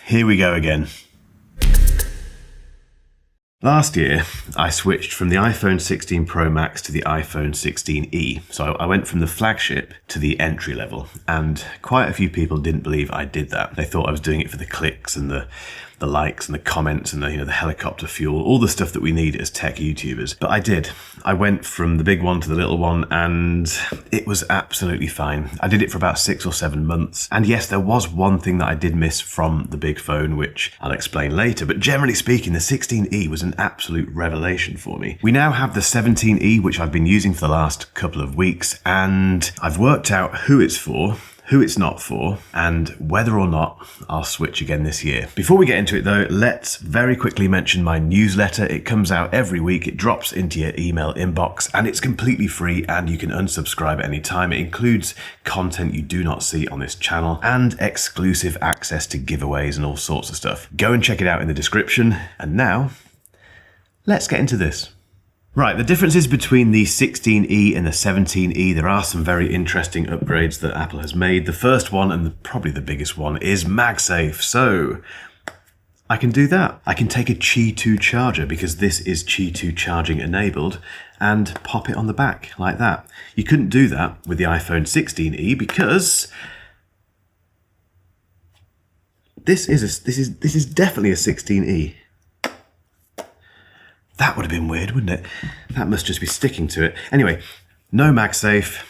Here we go again. Last year, I switched from the iPhone 16 Pro Max to the iPhone 16e. So I went from the flagship to the entry level, and quite a few people didn't believe I did that. They thought I was doing it for the clicks and the likes and the comments and the helicopter fuel, all the stuff that we need as tech YouTubers. But I did. I went from the big one to the little one, and it was absolutely fine. I did it for about 6 or 7 months. And yes, there was one thing that I did miss from the big phone, which I'll explain later. But generally speaking, the 16e was an absolute revelation for me. We now have the 17e, which I've been using for the last couple of weeks, and I've worked out who it's for, who it's not for, and whether or not I'll switch again this year. Before we get into it though, let's very quickly mention my newsletter. It comes out every week, it drops into your email inbox, and it's completely free and you can unsubscribe at any time. It includes content you do not see on this channel and exclusive access to giveaways and all sorts of stuff. Go and check it out in the description. And now, let's get into this. Right, the differences between the 16e and the 17e, there are some very interesting upgrades that Apple has made. The first one, and probably the biggest one, is MagSafe. So I can do that. I can take a Qi 2 charger, because this is Qi 2 charging enabled, and pop it on the back like that. You couldn't do that with the iPhone 16e because this is definitely a 16e. That would have been weird, wouldn't it? That must just be sticking to it. Anyway, no MagSafe,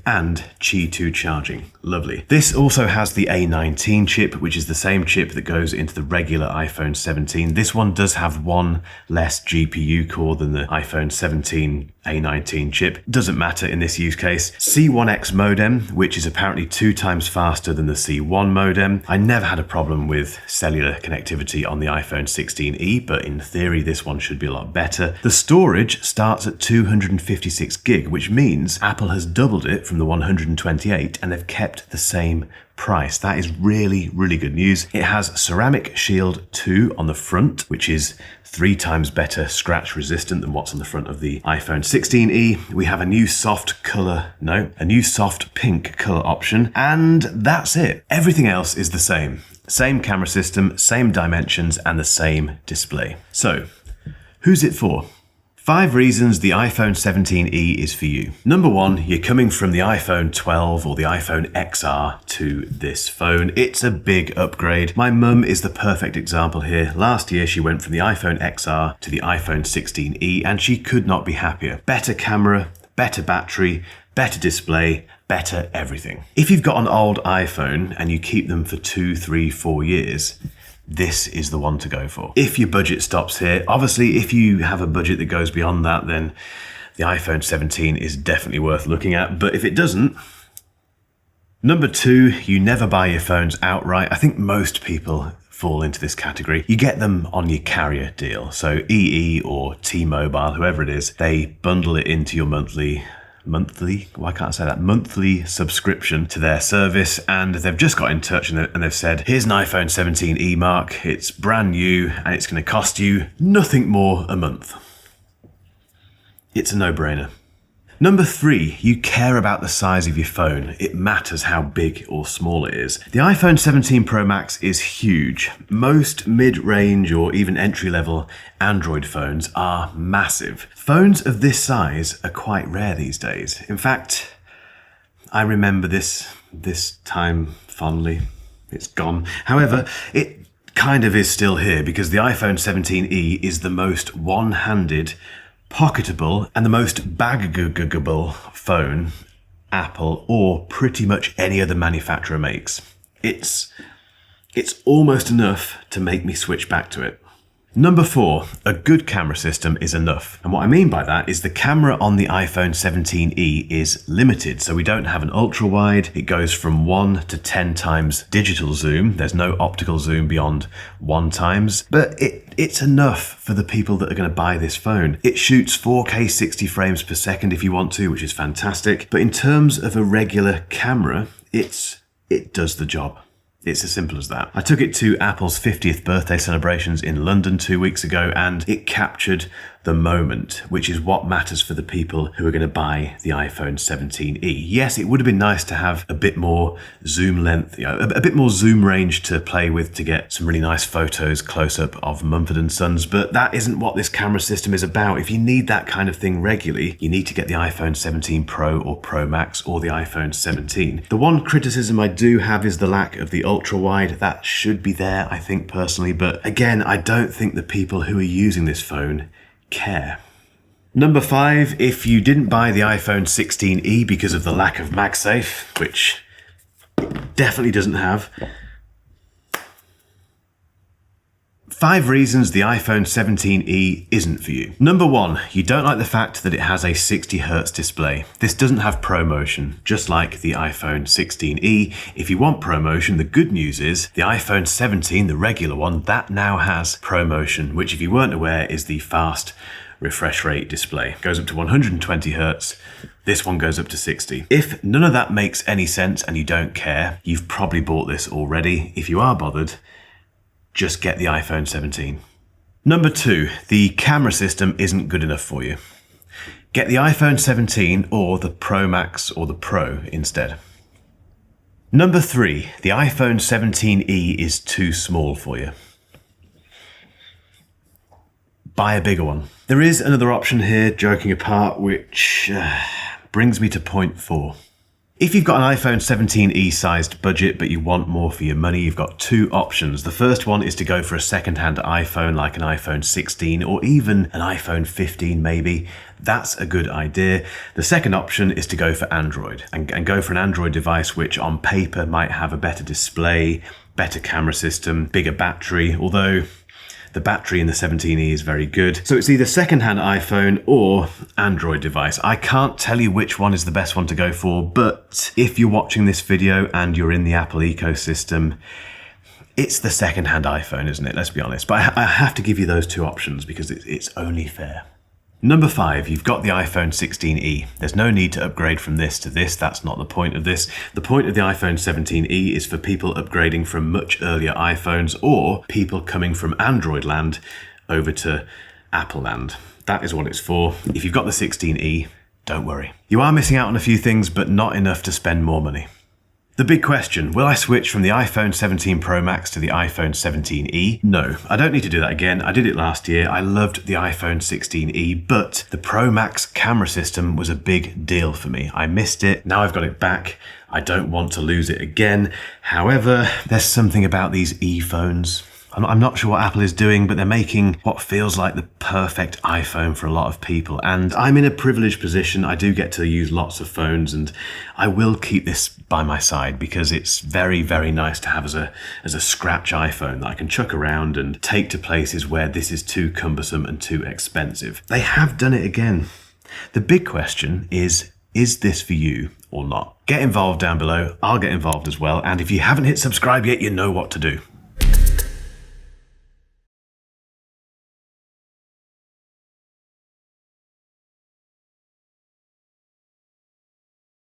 and Qi 2 charging. Lovely. This also has the A19 chip, which is the same chip that goes into the regular iPhone 17. This one does have one less GPU core than the iPhone 17 A19 chip. Doesn't matter in this use case. C1X modem, which is apparently 2 times faster than the C1 modem. I never had a problem with cellular connectivity on the iPhone 16e, but in theory this one should be a lot better. The storage starts at 256 gig, which means Apple has doubled it from the 128, and they've kept the same price. That is really, really good news. It has Ceramic Shield 2 on the front, which is 3 times better scratch resistant than what's on the front of the iPhone 16e. We have a new soft pink color option, and that's it. Everything else is the same. Same camera system, same dimensions, and the same display. So, who's it for? 5 reasons the iPhone 17e is for you. Number 1, you're coming from the iPhone 12 or the iPhone XR to this phone. It's a big upgrade. My mum is the perfect example here. Last year, she went from the iPhone XR to the iPhone 16e, and she could not be happier. Better camera, better battery, better display, better everything. If you've got an old iPhone and you keep them for 2, 3, 4 years, this is the one to go for. If your budget stops here, obviously if you have a budget that goes beyond that, then the iPhone 17 is definitely worth looking at. But if it doesn't, number 2, you never buy your phones outright. I think most people fall into this category. You get them on your carrier deal. So EE or T-Mobile, whoever it is, they bundle it into your monthly subscription to their service, and they've just got in touch and they've said, here's an iPhone 17e, Mark, it's brand new and it's going to cost you nothing more a month. It's a no-brainer. Number 3, you care about the size of your phone. It matters how big or small it is. The iPhone 17 Pro Max is huge. Most mid-range or even entry-level Android phones are massive. Phones of this size are quite rare these days. In fact, I remember this time fondly. It's gone. However, it kind of is still here because the iPhone 17e is the most one-handed, pocketable, and the most baggable phone Apple or pretty much any other manufacturer makes. It's almost enough to make me switch back to it. Number 4, a good camera system is enough. And what I mean by that is the camera on the iPhone 17e is limited. So we don't have an ultra wide. It goes from 1 to 10 times digital zoom. There's no optical zoom beyond 1 times, but it's enough for the people that are going to buy this phone. It shoots 4K 60 frames per second if you want to, which is fantastic. But in terms of a regular camera, it does the job. It's as simple as that. I took it to Apple's 50th birthday celebrations in London 2 weeks ago, and it captured the moment, which is what matters for the people who are going to buy the iPhone 17e. Yes, it would have been nice to have a bit more zoom length, a bit more zoom range to play with to get some really nice photos close up of Mumford & Sons, but that isn't what this camera system is about. If you need that kind of thing regularly, you need to get the iPhone 17 Pro or Pro Max or the iPhone 17. The one criticism I do have is the lack of the ultra wide. That should be there, I think personally, but again, I don't think the people who are using this phone care. Number 5, if you didn't buy the iPhone 16e because of the lack of MagSafe, which it definitely doesn't have, 5 reasons the iPhone 17e isn't for you. Number 1, you don't like the fact that it has a 60Hz display. This doesn't have ProMotion, just like the iPhone 16e. If you want ProMotion, the good news is the iPhone 17, the regular one, that now has ProMotion, which if you weren't aware is the fast refresh rate display. It goes up to 120 Hz. This one goes up to 60. If none of that makes any sense and you don't care, you've probably bought this already. If you are bothered, just get the iPhone 17. Number 2, the camera system isn't good enough for you. Get the iPhone 17 or the Pro Max or the Pro instead. Number 3, the iPhone 17e is too small for you. Buy a bigger one. There is another option here, joking apart, which brings me to point 4. If you've got an iPhone 17e sized budget but you want more for your money, you've got 2 options. The first one is to go for a second-hand iPhone like an iPhone 16 or even an iPhone 15 maybe. That's a good idea. The second option is to go for Android and go for an Android device which on paper might have a better display, better camera system, bigger battery, although the battery in the 17e is very good. So it's either second-hand iPhone or Android device. I can't tell you which one is the best one to go for, but if you're watching this video and you're in the Apple ecosystem, it's the second-hand iPhone, isn't it? Let's be honest. But I have to give you those 2 options because it's only fair. Number 5, you've got the iPhone 16e. There's no need to upgrade from this to this. That's not the point of this. The point of the iPhone 17e is for people upgrading from much earlier iPhones or people coming from Android land over to Apple land. That is what it's for. If you've got the 16e, don't worry. You are missing out on a few things, but not enough to spend more money. The big question, will I switch from the iPhone 17 Pro Max to the iPhone 17e? No, I don't need to do that again. I did it last year. I loved the iPhone 16e, but the Pro Max camera system was a big deal for me. I missed it. Now I've got it back. I don't want to lose it again. However, there's something about these e-phones. I'm not sure what Apple is doing, but they're making what feels like the perfect iPhone for a lot of people. And I'm in a privileged position. I do get to use lots of phones, and I will keep this by my side because it's very, very nice to have as a scratch iPhone that I can chuck around and take to places where this is too cumbersome and too expensive. They have done it again. The big question is this for you or not? Get involved down below. I'll get involved as well. And if you haven't hit subscribe yet, you know what to do.